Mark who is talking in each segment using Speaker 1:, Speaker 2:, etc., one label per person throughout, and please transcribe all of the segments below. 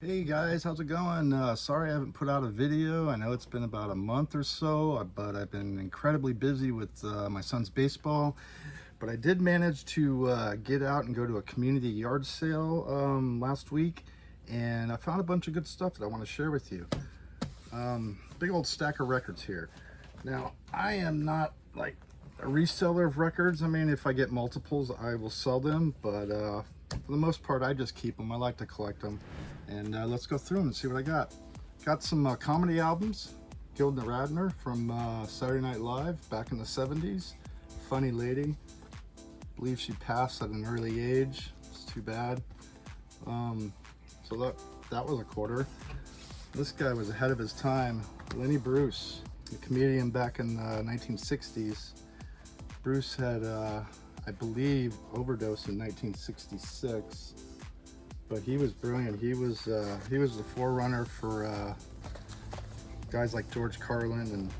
Speaker 1: Hey guys, how's it going? Sorry I haven't put out a video. I know it's been about a month or so, but I've been incredibly busy with my son's baseball. But I did manage to get out and go to a community yard sale last week, and I found a bunch of good stuff that I want to share with you. Big old stack of records here. Now, I am not like a reseller of records. I mean, if I get multiples, I will sell them, but for the most part, I just keep them. I like to collect them. And let's go through them and see what I got. Got some comedy albums. Gilda Radner from Saturday Night Live back in the 70s. Funny lady. Believe she passed at an early age. It's too bad. So that was a quarter. This guy was ahead of his time. Lenny Bruce, a comedian back in the 1960s. Bruce had, I believe, overdosed in 1966. But he was brilliant. He was the forerunner for guys like George Carlin, and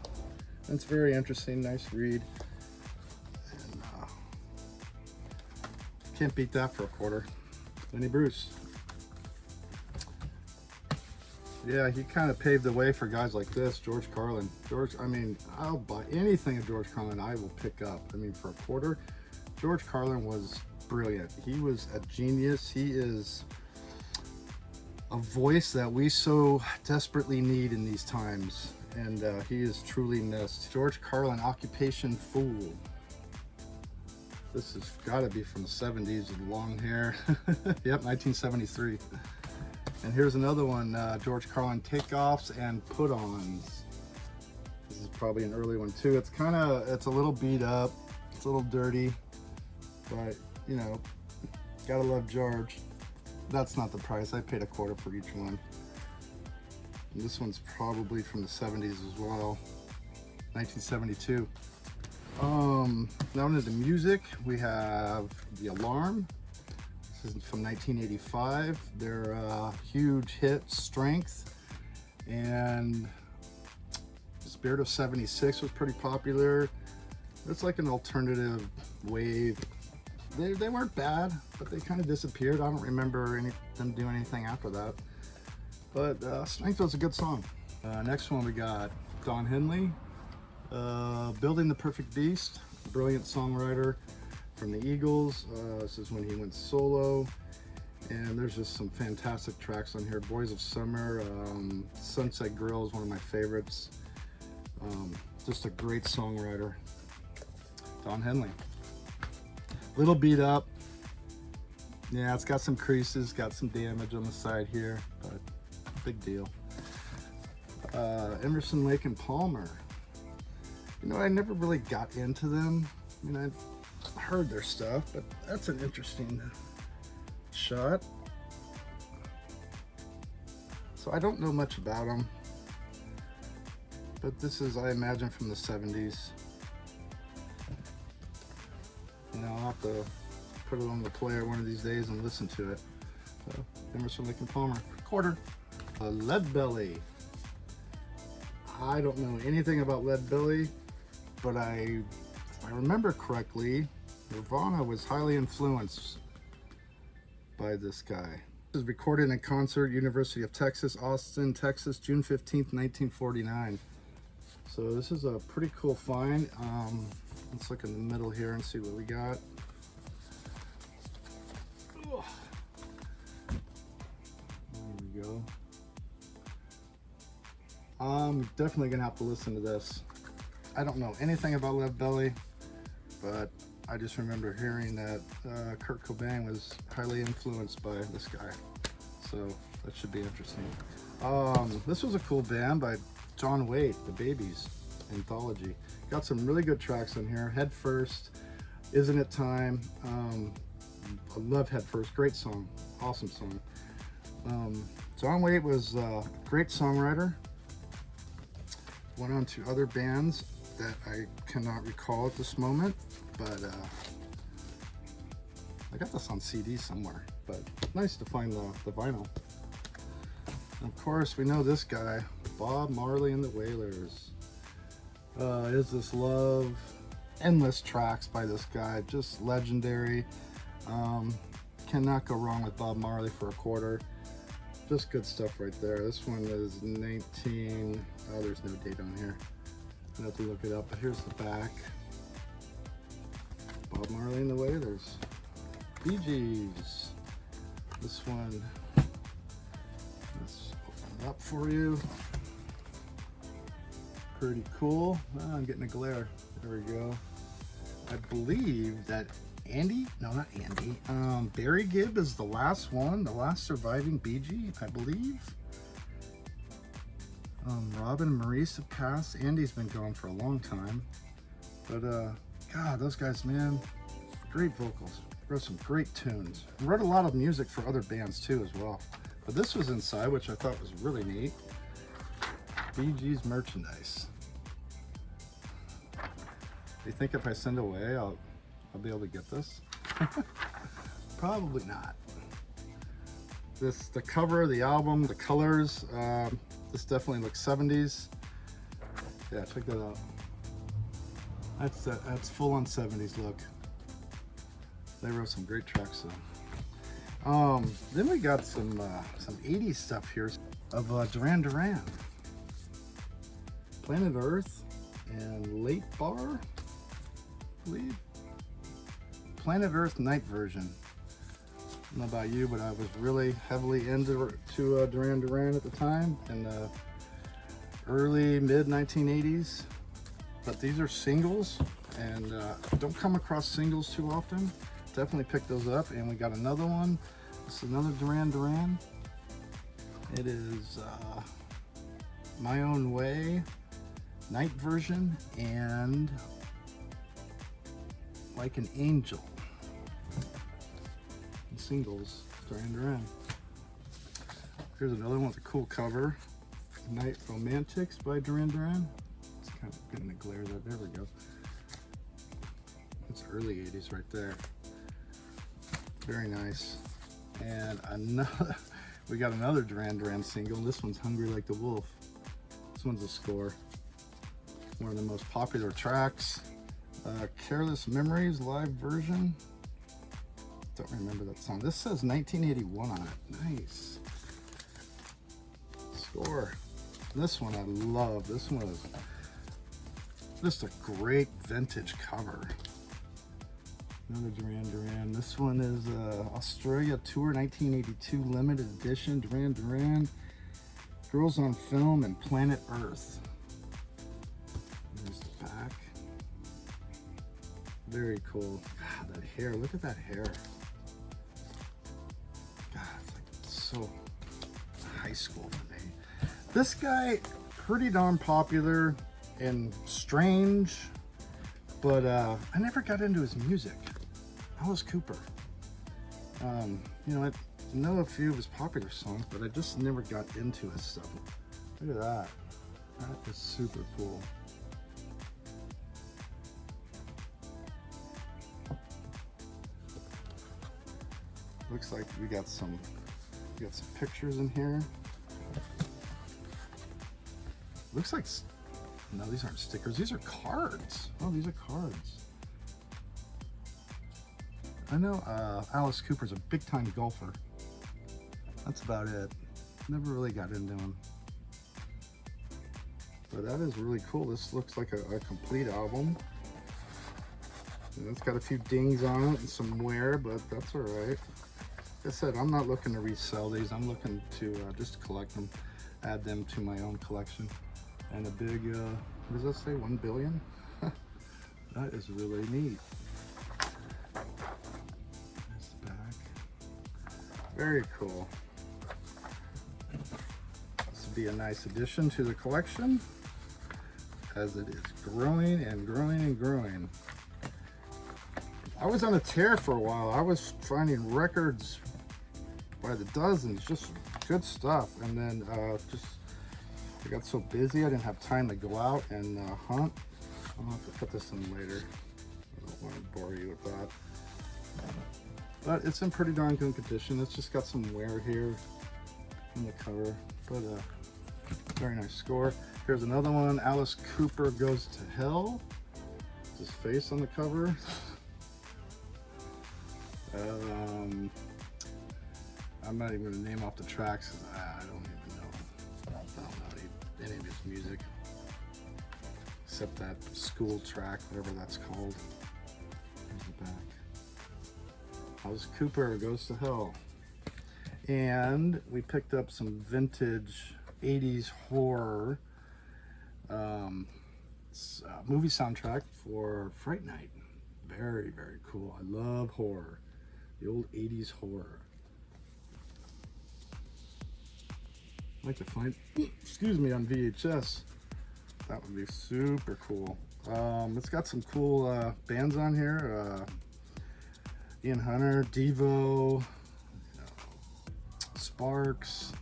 Speaker 1: it's very interesting, nice read. And can't beat that for a quarter. Lenny Bruce. Yeah, he kind of paved the way for guys like this, George Carlin. I mean, I'll buy anything of George Carlin. I will pick up. I mean, for a quarter, George Carlin was brilliant. He was a genius. He is a voice that we so desperately need in these times, and he is truly missed. George Carlin, Occupation Fool. This has got to be from the 70s with long hair. Yep, 1973. And here's another one, George Carlin, Takeoffs and Put-Ons. This is probably an early one too. It's a little beat up, it's a little dirty, but you know, gotta love George. That's not the price. I paid a quarter for each one. And this one's probably from the 70s as well, 1972. Now into the music, we have The Alarm. This is from 1985. Their huge hit, Strength, and Spirit of 76 was pretty popular. It's like an alternative wave. They weren't bad, but they kind of disappeared. I don't remember them doing anything after that. But Strength was a good song. Next one we got Don Henley, Building the Perfect Beast, brilliant songwriter from the Eagles. This is when he went solo. And there's just some fantastic tracks on here. Boys of Summer, Sunset Grill is one of my favorites. Just a great songwriter. Don Henley. Little beat up. Yeah, it's got some creases, got some damage on the side here, but big deal. Emerson, Lake and Palmer. You know, I never really got into them. I mean, I've heard their stuff, but that's an interesting shot. So I don't know much about them, but this is, I imagine, from the 70s. You know, I'll have to put it on the player one of these days and listen to it. So, Emerson, Lake and Palmer, quarter. Lead Belly. I don't know anything about Lead Belly, but if I remember correctly, Nirvana was highly influenced by this guy. This is recorded in concert, University of Texas, Austin, Texas, June 15th, 1949. So this is a pretty cool find. Let's look in the middle here and see what we got. There we go. I'm definitely gonna have to listen to this. I don't know anything about Lead Belly, but I just remember hearing that Kurt Cobain was highly influenced by this guy. So that should be interesting. This was a cool band by John Waite, The Babies anthology. Got some really good tracks on here. Head First, Isn't It Time? I love Head First, great song, awesome song. John Waite was a great songwriter. Went on to other bands that I cannot recall at this moment, but I got this on CD somewhere, but nice to find the vinyl. And of course, we know this guy, Bob Marley and the Wailers. Is This Love? Endless tracks by this guy, just legendary. Cannot go wrong with Bob Marley for a quarter. Just good stuff right there. This one is 19, oh, there's no date on here. I'll have to look it up, but here's the back. Bob Marley in the way, there's Bee Gees. This one, let's open it up for you. Pretty cool. Oh, I'm getting a glare. There we go. I believe that Andy, no, not Andy, Barry Gibb is the last one, the last surviving Bee Gee, I believe. Robin and Maurice have passed. Andy's been gone for a long time. But, God, those guys, man, great vocals. Wrote some great tunes. Wrote a lot of music for other bands, too, as well. But this was inside, which I thought was really neat. Bee Gees merchandise. Do you think if I send away, I'll be able to get this? Probably not. The cover of the album, the colors, this definitely looks 70s. Yeah, check that out. That's full on 70s look. They wrote some great tracks though. Then we got some 80s stuff here of Duran Duran. Planet Earth and Late Bar, I believe. Planet Earth night version. I don't know about you, but I was really heavily into Duran Duran at the time in the early mid 1980s. But these are singles, and don't come across singles too often. Definitely pick those up. And we got another one. This is another Duran Duran. It is My Own Way night version and Like an Angel. Singles, Duran Duran. Here's another one with a cool cover. Night Romantics by Duran Duran. It's kind of getting a glare there we go. It's early 80s right there. Very nice. And another, we got another Duran Duran single. This one's Hungry Like the Wolf. This one's a score. One of the most popular tracks. Careless Memories live version. Don't remember that song. This says 1981 on it. Nice. Score. This one I love. This one is just a great vintage cover. Another Duran Duran. This one is Australia Tour 1982 limited edition. Duran Duran. Girls on Film and Planet Earth. There's the back. Very cool. God, that hair. Look at that hair. God, it's like so high school for me. This guy, pretty darn popular and strange, but I never got into his music. Alice Cooper. You know, I know a few of his popular songs, but I just never got into his stuff. Look at that. That is super cool. Looks like we got some pictures in here. Looks like, no, these aren't stickers. These are cards. Oh, these are cards. I know Alice Cooper's a big time golfer. That's about it. Never really got into him. But that is really cool. This looks like a complete album. And it's got a few dings on it and some wear, but that's all right. Like I said, I'm not looking to resell these. I'm looking to just collect them, add them to my own collection. And a big, what does that say, 1 billion? That is really neat. There's the back. Very cool. This would be a nice addition to the collection as it is growing and growing and growing. I was on a tear for a while. I was finding records by the dozens, just good stuff. And then I got so busy, I didn't have time to go out and hunt. I'll have to put this in later. I don't want to bore you with that. But it's in pretty darn good condition. It's just got some wear here on the cover, but very nice score. Here's another one, Alice Cooper Goes to Hell. His face on the cover. I'm not even going to name off the tracks. except that school track, whatever that's called. There's the back. How's Cooper Goes to Hell. And we picked up some vintage 80s horror movie soundtrack for Fright Night. Very, very cool. I love horror. The old 80s horror. I'd like to find, excuse me, on VHS. That would be super cool. It's got some cool bands on here. Ian Hunter, Devo, Sparks.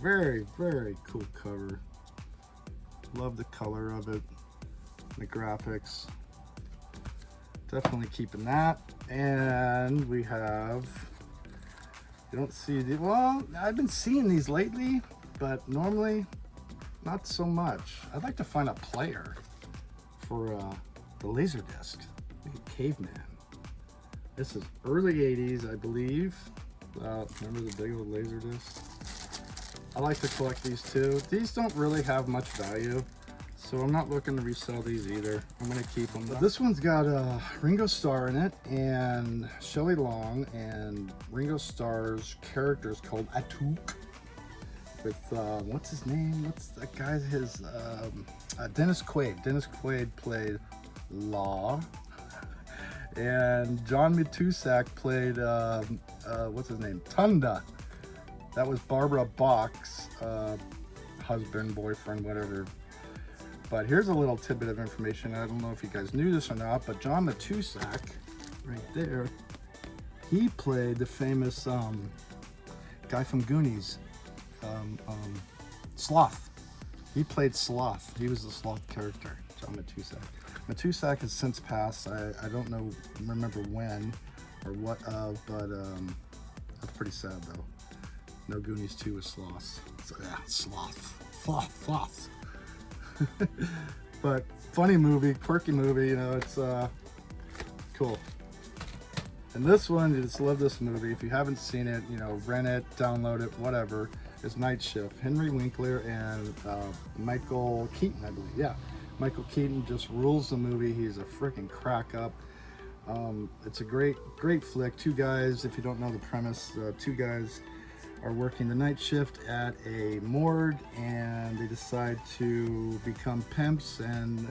Speaker 1: Very, very cool cover. Love the color of it, the graphics. Definitely keeping that. And we have, you don't see the, well, I've been seeing these lately, but normally not so much. I'd like to find a player for the Laserdisc. Look at Caveman. This is early 80s, I believe. Remember the big old Laserdisc? I like to collect these too. These don't really have much value, so I'm not looking to resell these either. I'm gonna keep them. But this one's got Ringo Starr in it, and Shelley Long, and Ringo Starr's character is called Atuk. With what's his name? What's that guy's Dennis Quaid. Dennis Quaid played Law, and John Matuszak played what's his name? Tunda. That was Barbara Bach's husband, boyfriend, whatever. But here's a little tidbit of information. I don't know if you guys knew this or not, but John Matuszak, right there, he played the famous guy from Goonies, Sloth. He played Sloth. He was the Sloth character, John Matuszak. Matuszak has since passed. I don't remember when or what but that's pretty sad though. No Goonies 2 with sloths. So, yeah, sloth. But funny movie, quirky movie, it's cool. And this one, you just love this movie. If you haven't seen it, rent it, download it, whatever. It's Night Shift. Henry Winkler and Michael Keaton, I believe. Yeah, Michael Keaton just rules the movie. He's a freaking crack up. It's a great flick. Two guys, if you don't know the premise, two guys are working the night shift at a morgue, and they decide to become pimps, and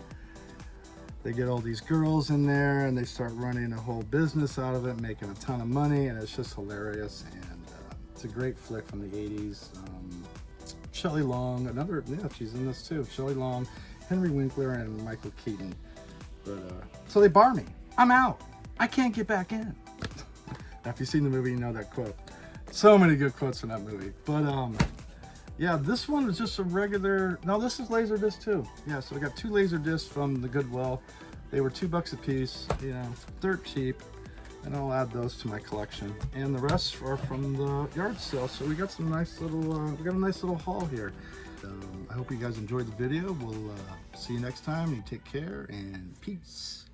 Speaker 1: they get all these girls in there, and they start running a whole business out of it, making a ton of money, and it's just hilarious. And it's a great flick from the 80s. Shelley Long, she's in this too. Shelley Long, Henry Winkler, and Michael Keaton. But so they bar me. I'm out. I can't get back in. Now, if you've seen the movie, you know that quote. So many good quotes in that movie. But yeah, this one is just a regular, no, this is Laserdisc too. Yeah, so I got 2 Laserdiscs from the Goodwill. They were $2 a piece, dirt cheap. And I'll add those to my collection. And the rest are from the yard sale. So we got some nice little, we got a nice little haul here. I hope you guys enjoyed the video. We'll see you next time. You take care and peace.